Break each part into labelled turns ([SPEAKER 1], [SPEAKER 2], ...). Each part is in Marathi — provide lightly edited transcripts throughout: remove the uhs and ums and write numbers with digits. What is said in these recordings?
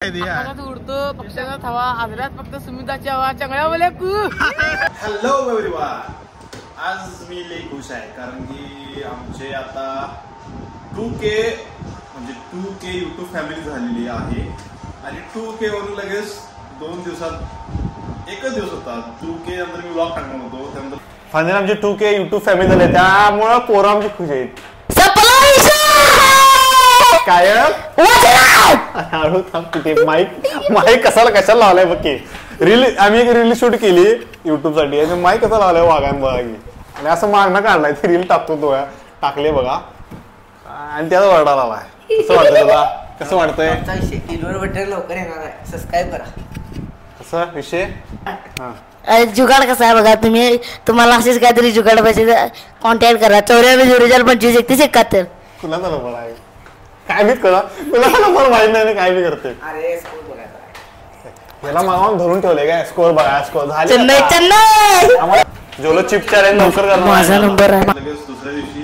[SPEAKER 1] उडतो पक्षाचा थवा आजरात फक्त सुमिताची हवा चंगळ्यावाले
[SPEAKER 2] हॅलो एव्हरीवन, आज मी लई खुश आहे कारण की आमचे आता 2K म्हणजे 2K YouTube फॅमिली झालेली आहे आणि 2K वरून लगेच 2 दिवसात एकच दिवस होता 2K नंतर मी व्लॉग टाकणार होतो. त्यानंतर फायनली आमची 2K YouTube फॅमिली झाली, त्यामुळे पोरं आमची खुश आहेत. काय हळू थांब, तिथे माईक कशाला लावलाय बघ की. आम्ही एक रील शूट केली युट्यूब साठी आणि माईक कसा लावलाय वाघान बघा की, आणि असं मागणं काढलाय ती रील टाकतो तो टाकले बघा आणि त्याचा वरडा लावलाय. कसं वाटतंय तुला? कसं वाटतंय?
[SPEAKER 1] लवकर येणार आहे, सबस्क्राईब करा.
[SPEAKER 2] कसा विषय?
[SPEAKER 1] जुगाड कसा आहे बघा, तुम्हाला असेच काहीतरी जुगाड पाहिजे कॉन्टॅक्ट करा 94
[SPEAKER 2] तुला तर नंबर आहे काय बी करा, तुला नंबर माहित नाही काय बी करते. याला मागावून धरून ठेवले काय स्कोर बघा, स्कोर झाले चेन्नई जोलो चिप चॅलेंज लवकर करणार.
[SPEAKER 1] माझा नंबर आहे.
[SPEAKER 2] लगेच दुसऱ्या दिवशी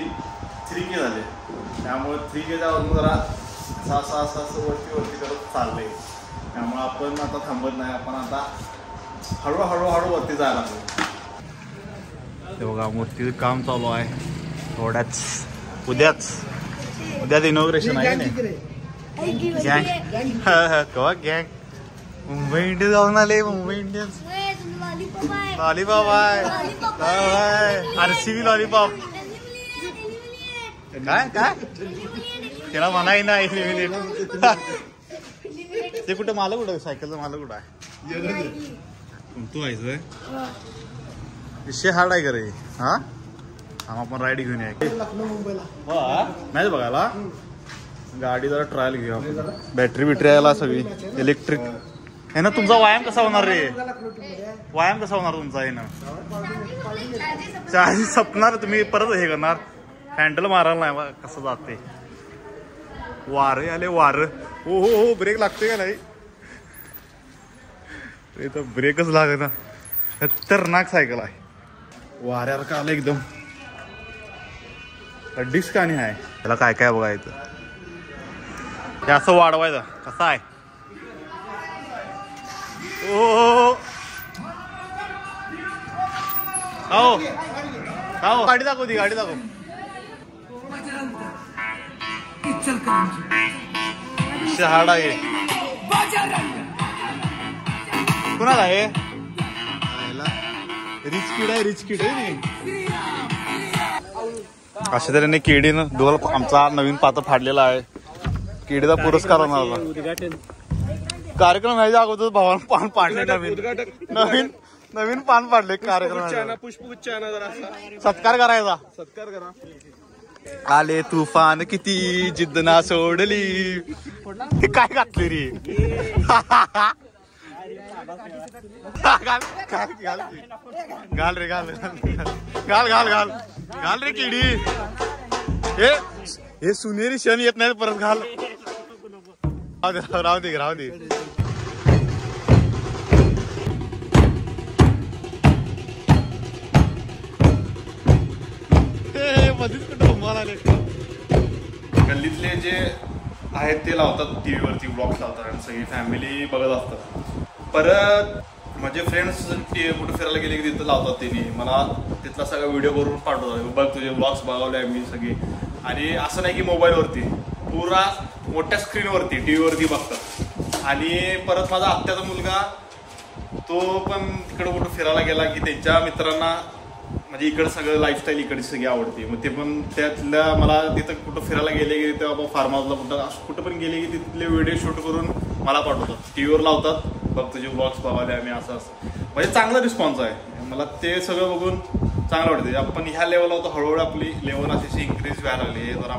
[SPEAKER 2] 3K झाले, त्यामुळे 3Kच्या वरून जरा असं वरती करत चाललंय. त्यामुळे आपण आता थांबत नाही, आपण आता हळूहळू वरती जायला लागलो. ते बघा मूर्तीचं काम चालू आहे थोड्याच उद्याच इनॉग्रेशन आहे ना गँग. कवा गँग मुंबई इंडियन्स जाऊन आले. मुंबई इंडियन्स लॉलीपॉप आहे, RCB लॉलीपॉप. काय त्याला म्हणाय नाही ते कुठं मला कुठं सायकलचं मला कुठं आहे तू व्हायचंय विषय हार्ड आहे का रे. हा आपण राईड घेऊन मॅच बघायला गाडी जरा ट्रायल घेऊ. बॅटरी यायला सगळी इलेक्ट्रिक आहे ना. तुमचा व्यायाम कसा होणार रे? व्यायाम कसा होणार तुमचा आहे ना? चार्जिंग संपणार, तुम्ही परत हे करणार हँडल मारायला नाही कसं जाते. वारे आले वार. हो ब्रेक लागते का नाही? तर ब्रेकच लागत ना. खतरनाक सायकल आहे, वाऱ्यावर का आलं एकदम. डिस्क आणि आहे त्याला काय बघायचं. हे असं वाढवायचं कसं आहे. गाडी दाखव ती गाडी दाखव. हार्ड आहे. कुणाला आहे? रिच किड आहे. अशा तऱ्हेने केडीनं डोल आमचा नवीन पात्र फाडलेला आहे. केडीचा पुरस्कार होणार कार्यक्रम व्हायच्या अगोदर भावानं पान पाडले. नवीन पान पाडले कार्यक्रम. सत्कार करायचा. सत्कार करा. आले तुफान किती जिद्द ना सोडली. हे काय घातले रे? घाल रे घाल रे किडी. हे सुनेरी क्षण येत नाही परत. घाल राहू दे. गल्लीतले जे आहेत ते लावतात TV वरती ब्लॉग्स लावतात आणि सगळी फॅमिली बघत असतात. परत माझे फ्रेंड्स कुठे फिरायला गेले की तिथं लावतात. त्यांनी मला तिथला सगळा व्हिडिओ करून पाठवतात. बघ तुझे ब्लॉग्स बघवले मी सगळे. आणि असं नाही की मोबाईलवरती, पुरा मोठ्या स्क्रीनवरती TV वरती बघतात. आणि परत माझा आत्याचा मुलगा तो पण तिकडं कुठं फिरायला गेला की त्यांच्या मित्रांना म्हणजे इकडं सगळं लाईफस्टाईल इकडची सगळी आवडते. मग ते पण त्यातल्या मला तिथं कुठं फिरायला गेले की तेव्हा फार्म हाऊसला कुठं पण गेले की तिथले व्हिडिओ शूट करून मला पाठवतात. TV वर लावतात. बघ तुझे ब्लॉग्स बघाले आम्ही असं म्हणजे चांगला रिस्पॉन्स आहे. मला ते सगळं बघून चांगलं वाटते. आपण ह्या लेवलला होतो, हळूहळू आपली लेवल अशी इन्क्रीज व्हायला लागली. हे जरा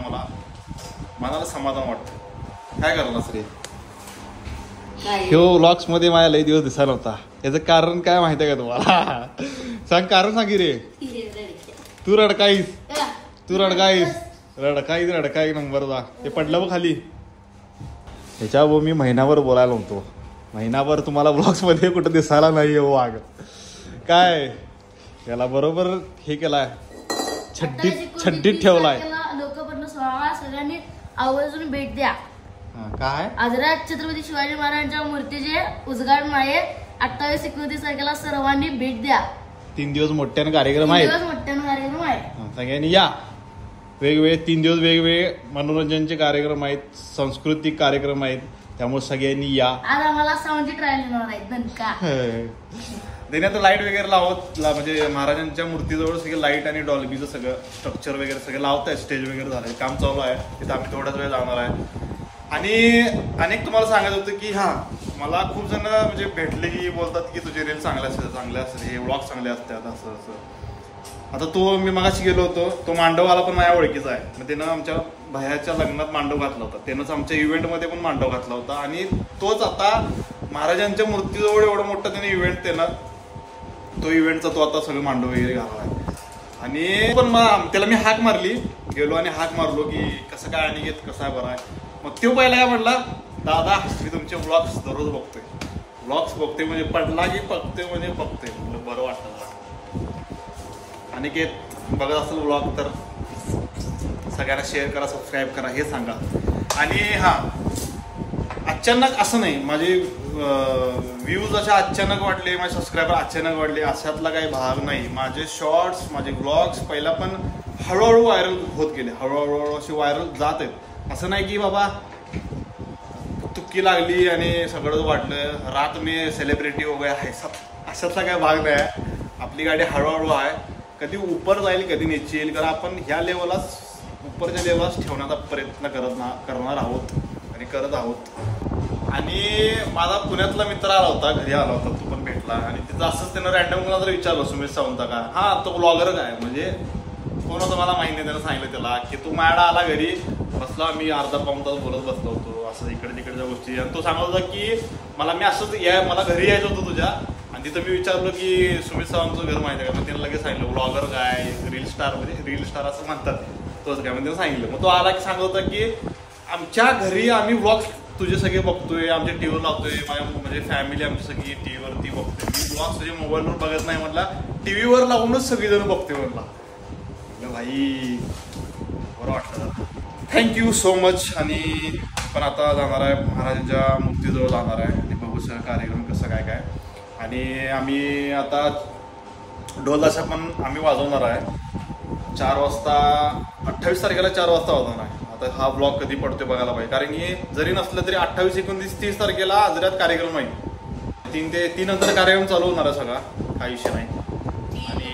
[SPEAKER 2] मनाला समाधान वाटतं. काय करणार रे? ह्यो ब्लॉग्स मध्ये माझ्या लई दिवस दिसायला नव्हता. याचं कारण काय माहिती आहे का तुम्हाला? सांग कारण सांगी रे. तू रडकाई नंबर जा. ते पडलं बघ खाली. ह्याच्यावर मी महिनाभर बोलायला नव्हतो. महिनाभर तुम्हाला ब्लॉग्स मध्ये कुठं दिसायला नाही वाघ. काय याला बरोबर हे केलाय, छड्डीत ठेवलाय.
[SPEAKER 1] लोक पण सगळ्यांनी आवर्जून भेट द्या.
[SPEAKER 2] काय
[SPEAKER 1] आजरा छत्रपती शिवाजी महाराजांच्या मूर्तीचे उद्घाटन आहे 28-29 तारखेला सर्वांनी भेट द्या.
[SPEAKER 2] 3 दिवस मोठ्याने कार्यक्रम आहे. सगळ्यांनी या. वेगवेगळे 3 दिवस वेगवेगळे मनोरंजनचे कार्यक्रम आहेत, सांस्कृतिक कार्यक्रम आहेत, त्यामुळे सगळ्यांनी या.
[SPEAKER 1] आज आम्हाला साऊंडची ट्रायल होणार आहे दणका.
[SPEAKER 2] देण्यात लाईट वगैरे लावत म्हणजे महाराजांच्या मूर्तीजवळ सगळे लाईट आणि डॉल्बीचं सगळं स्ट्रक्चर वगैरे सगळं लावत आहे. स्टेज वगैरे झालंय, काम चालू आहे. तिथं आम्ही थोड्याच वेळ जाणार आहे. आणि अनेक तुम्हाला सांगत होतं की मला खूप जण म्हणजे भेटले की बोलतात की तुझे रील चांगले असतात, हे व्लॉग चांगले असतात असं असं. आता तो मी मगाशी गेलो होतो, तो मांडववाला पण माझ्या ओळखीचा आहे. मग त्यानं आमच्या भायाच्या लग्नात मांडव घातला होता, त्यानंच आमच्या इव्हेंटमध्ये पण मांडव घातला होता. आणि तोच आता महाराजांच्या मूर्तीजवळ एवढं मोठं त्याने इव्हेंट तो इव्हेंटचा तो आता सगळं मांडव वगैरे घालला आहे. आणि पण मग त्याला मी हाक मारली, गेलो आणि हाक मारलो की कसं काय आणि कसं आहे बरं आहे. मग तो पहिला काय म्हटला, दादा मी तुमचे व्लॉग्स दररोज बघतोय, व्लॉग्स बघते म्हणजे पडला की बघते म्हणजे बघते. म्हणजे बरं वाटतं. आणि बघत असेल व्लॉग तर सगळ्यांना शेअर करा, सबस्क्राईब करा, हे सांगा. आणि अचानक असं नाही, माझे व्ह्यूज असे अचानक वाढले, माझे सबस्क्रायबर अचानक वाढले अशातला काही भाग नाही. माझे शॉर्ट्स, माझे व्लॉग्स पहिला पण हळूहळू व्हायरल होत गेले, हळूहळू असे व्हायरल जात आहेत. असं नाही की बाबा तुक्की लागली आणि सगळं वाटलं, रात मी सेलिब्रिटी हो गया आहे, अशातला काही भाग नाही आहे. आपली गाडी हळूहळू आहे, कधी उपर जाईल कधी नीचे येईल, कारण आपण ह्या लेवललाच उपरच्या लेवललाच ठेवण्याचा प्रयत्न करणार आहोत आणि करत आहोत. आणि माझा पुण्यातला मित्र आला होता, घरी आला होता, तो पण भेटला. आणि तिथं असंच त्यानं रॅन्डम कोणाला जर विचारलं, सुमेश सावंत का, तो ब्लॉगर काय म्हणजे कोण होतं मला माहिती नाही. त्यानं सांगितलं त्याला की तू माझ्याकडे आला, घरी बसला, मी अर्धा पाऊण तास बोलत बसलो होतो असं इकडे तिकडच्या गोष्टी. आणि तो सांगत होता की मला घरी यायचं होतं तुझ्या. आणि तिथं मी विचारलो की सुमित सावंतचं घर माहिती आहे का, मग त्यानं लगेच सांगितलं ब्लॉगर काय, रील स्टार असं म्हणतात, तोच काय. म्हणजे त्यानं सांगितलं. मग तो आला की सांगत होता की आमच्या घरी आम्ही व्लॉग तुझे सगळे बघतोय, आमच्या टीव्हीवर लावतोय, म्हणजे फॅमिली आमची सगळी टीव्हीवरती बघतोय, मी ब्लॉग तुझे मोबाईलवर बघत नाही म्हटला, टीव्हीवर लावूनच सगळीजण बघतोय म्हटला. भाई बरं वाटतं, थँक्यू सो मच. आणि पण आता जाणार आहे महाराजांच्या मूर्तीजवळ जाणार आहे आणि बघू सगळं कार्यक्रम कसं काय काय. आणि आम्ही आता ढोल ताशा पण आम्ही वाजवणार आहे 4 वाजता, 28 तारखेला 4 वाजता वाजवणार आहे. आता हा ब्लॉग कधी पडतोय बघायला पाहिजे, कारण की जरी नसलं तरी 28, 29, 30 तारखेला आजऱ्यात कार्यक्रम आहे. 3 ते 3 नंतर कार्यक्रम चालू होणार आहे सगळा, काही विषय नाही.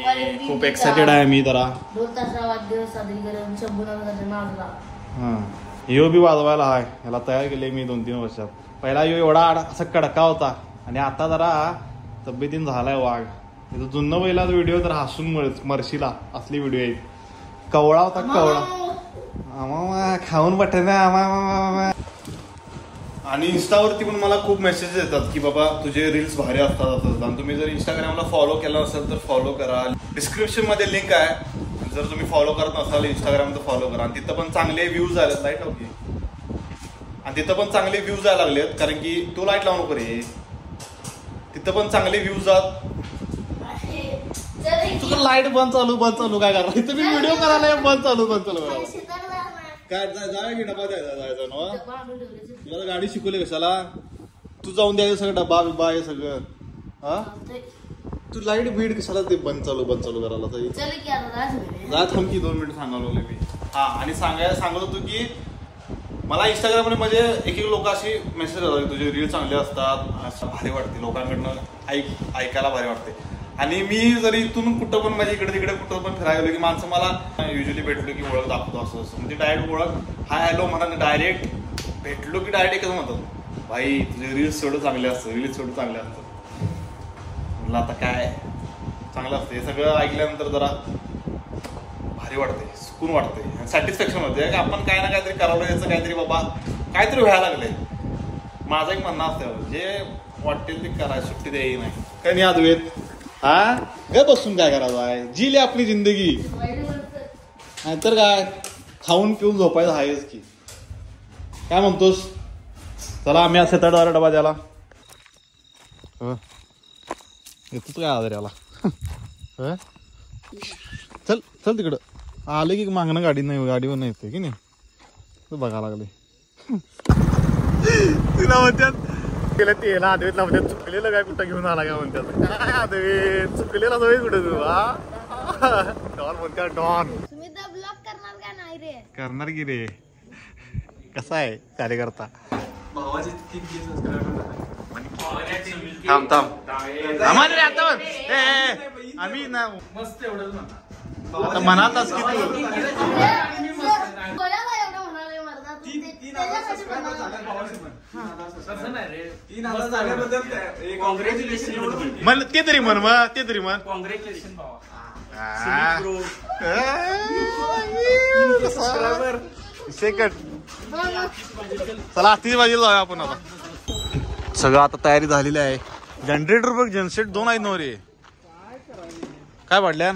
[SPEAKER 2] आणि खूप एक्साइटेड आहे मी जरा.
[SPEAKER 1] 2 तासाचा वाढदिवस साजरी शंभूनगरचा.
[SPEAKER 2] यो बी वाजवायला आहे, ह्याला तयार केले मी 2-3 वर्षात. पहिला यो एवढा असा कडका होता आणि आता जरा तब्येतीन झालाय वाघ. जुन्न पहिला व्हिडिओ तर हसून मरशीला असली व्हिडिओ आहेत. कवळा होता, कवळा खाऊन पटेल. आणि इंस्टावरती पण मला खूप मेसेज येतात की बाबा तुझे रील्स भारी असतात. आणि तुम्ही जर इंस्टाग्रामला फॉलो केला असेल तर फॉलो करा, डिस्क्रिप्शन मध्ये लिंक आहे. जर तुम्ही फॉलो करत नसाल इंस्टाग्राम तर फॉलो करा. आणि तिथं पण चांगले व्ह्यूज आलेत, लाईट लावली, आणि तिथं पण चांगले व्ह्यूज यायला लागलेत, कारण की तू लाईट लावू नको रे, तिथं पण चांगले व्ह्यूज जात. तुझं लाईट बंद चालू काय करणार, इथं मी व्हिडिओ करायला बंद चालू काय जाय की डबा द्यायचा जायचा ना. तुला गाडी शिकवली कशाला, तू जाऊन द्यायचं सगळं डबा बिबा हे सगळं. तू लाईट बीड कशाला ते बंद चालू करायला जा. थांब की 2 मिनिटं सांगायला लागले मी. आणि सांगत होतो की मला इंस्टाग्राममध्ये म्हणजे एक लोक अशी मेसेज करतात तुझे रील चांगले असतात, असं भारी वाटते, लोकांकडनं ऐकायला भारी वाटते. आणि मी जरी इथून कुठं पण म्हणजे इकडे तिकडे कुठं पण फिरायला गेलो की माणसं मला युजली भेटलो की ओळख दाखवतो असं म्हणजे डायरेक्ट ओळख हाय हॅलो म्हणा, डायरेक्ट भेटलो की डायरेक्ट एकच म्हणतात भाई तुझे रील्स एवढं चांगले असतं, रील्स एवढं चांगले असतं. म्हटलं आता काय चांगलं असतं, हे सगळं ऐकल्यानंतर जरा भारी वाटते, सुकून वाटते, सॅटिस्फॅक्शन होते की आपण काय ना काहीतरी करावं, याचं काहीतरी बाबा काहीतरी व्हायला लागलंय. माझं एक म्हणणं असतं जे वाटेल ते करा, सुट्टी द्यायची नाही काय नाही अद्वैत. ग बसून काय करायचं आहे, जिले आपली जिंदगी, नाहीतर काय खाऊन पिऊन झोपायचं आहेच की. काय म्हणतोस, चला आम्ही असे तडवारा डबा द्याला येतोच काय आजार याला. चल चल तिकडं आले की मागणं गाडी नाही, गाडीवर नाही येते की नाही बघा लागले. तिला म्हणतात गेलं तेला आदवीतला म्हणतात चुकलेलं काय कुठं घेऊन आला का म्हणतात. काय आदवी चुकलेला सवय कुठं तू डॉन म्हणतात डॉन.
[SPEAKER 1] तुम्ही तर ब्लॉग करणार का नाही रे?
[SPEAKER 2] करणार की रे. कसा आहे कार्यकर्ता. थांब थांब आम्हाला रे आता आम्ही ना मस्त एवढंच म्हणा म्हणालतास की तू म्हण ते तरी म्हण मग ते तरी म्हण कॉंग्रॅच्युलेशन सेकंड. चला 30 वाजेला जाऊया आपण आता. सगळं आता तयारी झालेली आहे. जनरेटर बघ जनसेट 2 आहेत नव रे. काय पाडल्या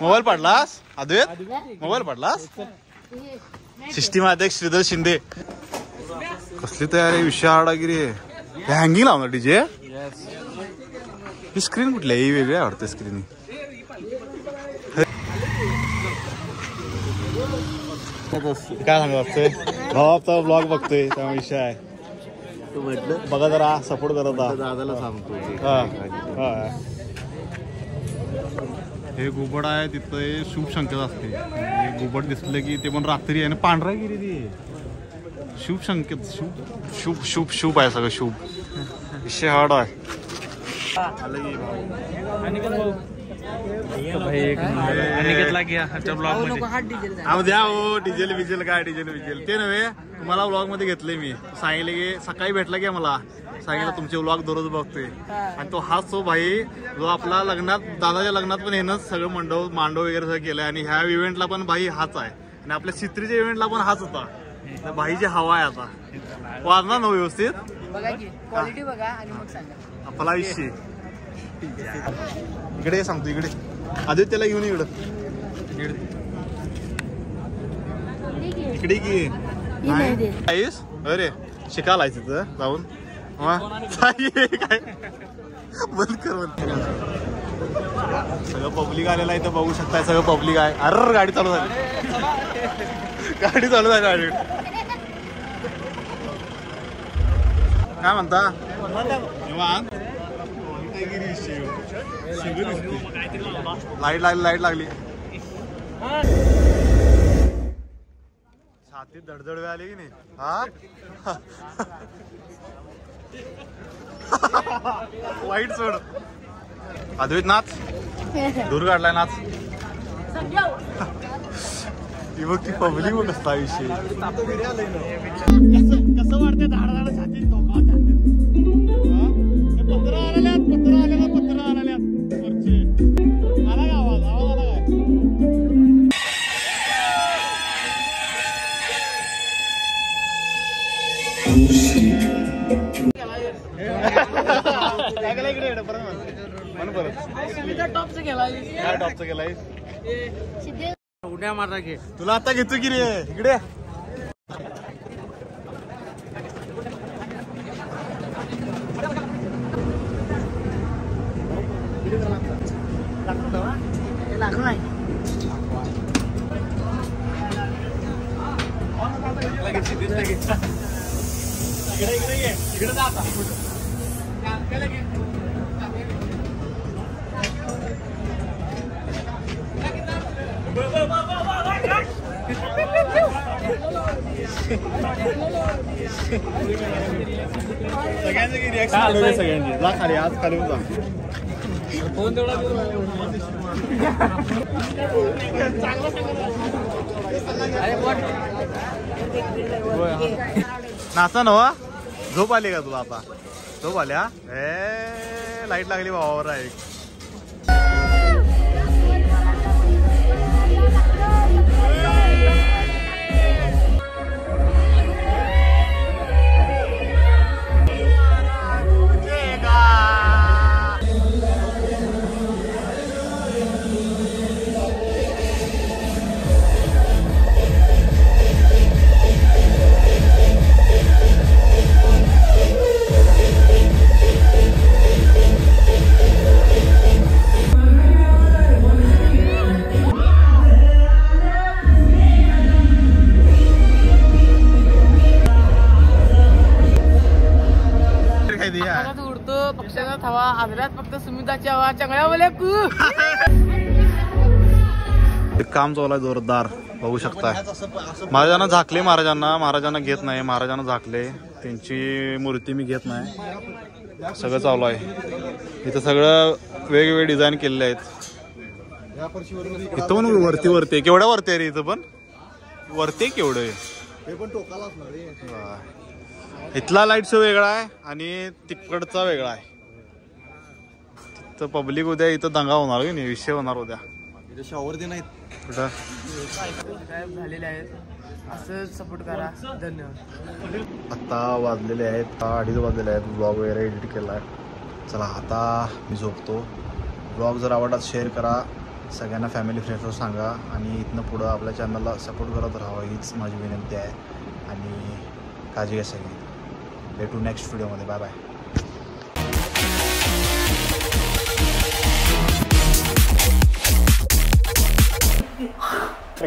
[SPEAKER 2] मोबाईल पाडलास अद्वैत मोबाईल पाडलास. सिस्टीम अध्यक्ष श्रीधर शिंदे कसली तयारी विषय हाडागिरी हँगिंग लावणार डीजे. ही स्क्रीन कुठली आहे. ही वेगळी आवडते स्क्रीन. काय सांगतोय भावाचा ब्लॉग बघतोय त्या विषय आहे. तू म्हटलं बघा जरा सपोर्ट करत दादाला सांगतो. हे घुबड आहे तिथं शुभ संकेत असते. घुबड दिसलं की ते पण रात्री आहे ना पांढरा गिरी ते शुभ संकेत. शुभ शुभ शुभ शुभ आहे सगळं शुभ. विषय हार्ड आहे. द्या हो डिझेल विजेल काय डिझेल विजेल ते नव्हे. तुम्हाला व्लॉग मध्ये घेतले मी सांगितले की सकाळी भेटला की मला सांगितलं तुमचे व्लॉग दररोज बघतोय. आणि तो हाच तो भाई जो आपला लग्नात दादाच्या लग्नात पण येणंच सगळं मांडव वगैरे सगळं केलंय. आणि ह्या इव्हेंटला पण भाई हाच आहे. आणि आपल्या चित्रीच्या इव्हेंटला पण हाच होता. भाईची हवा आहे आता वाजणार ना व्यवस्थित. आपला विषय इकडे सांगतो इकडे आधी त्याला घेऊन इकडं इकडे की आईस अरे शिकायला तिथं जाऊन काय बंद कर. सगळं पब्लिक आलेलं आहे तर बघू शकताय. सगळं पब्लिक आहे. अरे गाडी चालू झाली. गाडी चालू झाली गाडी. काय म्हणता लाईट लागली लाईट लागली. छातीत धडधड आली की नाही. हा वाईट सोड. अद्वैत नाच दूर काढलाय नाच. ती बघ ती पब्लिक बघ कसला विषय. कसं वाटतं झाड छातीत धोका पत्र आलेल्या पत्र आलेल्या वरचे आला का आवाज आला काय इकडे परत टॉपचं गेलाय उड्या मारला घे. तुला आता घेतो की रे इकडे. इकडे जा आता. सगळ्यांची रिॲक्शन सगळ्यांची जा खाली आज खाली जा. फोन तेवढा नाचा नवा. झोप आली का तुला आता. झोप आल्या. लाईट लागली भावावर आहे. काय ते यार.
[SPEAKER 3] आकाशात उडतो पक्ष्याचा थवा आदरात फक्त सुमिताची हवा चंगळ्या बोले कू.
[SPEAKER 2] काम चालू आहे जोरदार बघू शकता. महाराजांना झाकले, महाराजांना घेत नाही, महाराजांना झाकले, त्यांची मूर्ती मी घेत नाही. सगळं चालू आहे इथं. सगळं वेगवेगळे डिझाईन केलेले आहेत. इथं पण वरती केवढ्या वरती आहे रे. इथं पण वरती केवढं आहे. इथला लाईट शो वेगळा आहे आणि तिकडचा वेगळा आहे. तिथं पब्लिक उद्या इथं दंगा होणार की नाही, विषय होणार उद्या.
[SPEAKER 4] शॉवर दे नाहीत
[SPEAKER 2] कुठं
[SPEAKER 3] गायब झालेले आहेत. असं सपोर्ट करा. धन्यवाद.
[SPEAKER 2] आता वाजलेले आहेत 2:30 वाजलेले आहेत. ब्लॉग वगैरे एडिट केला आहे. चला आता मी झोपतो. ब्लॉग जर आवडला शेअर करा, सगळ्यांना फॅमिली फ्रेंड्सवर सांगा आणि इथनं पुढं आपल्या चॅनलला सपोर्ट करत राहावं हीच माझी विनंती आहे. आणि काळजी घ्या सगळी. भेटू नेक्स्ट व्हिडिओमध्ये. Bye bye.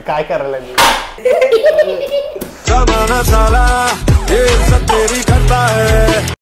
[SPEAKER 2] काय करायला
[SPEAKER 4] जमाना साला ये सब तेरी करता है.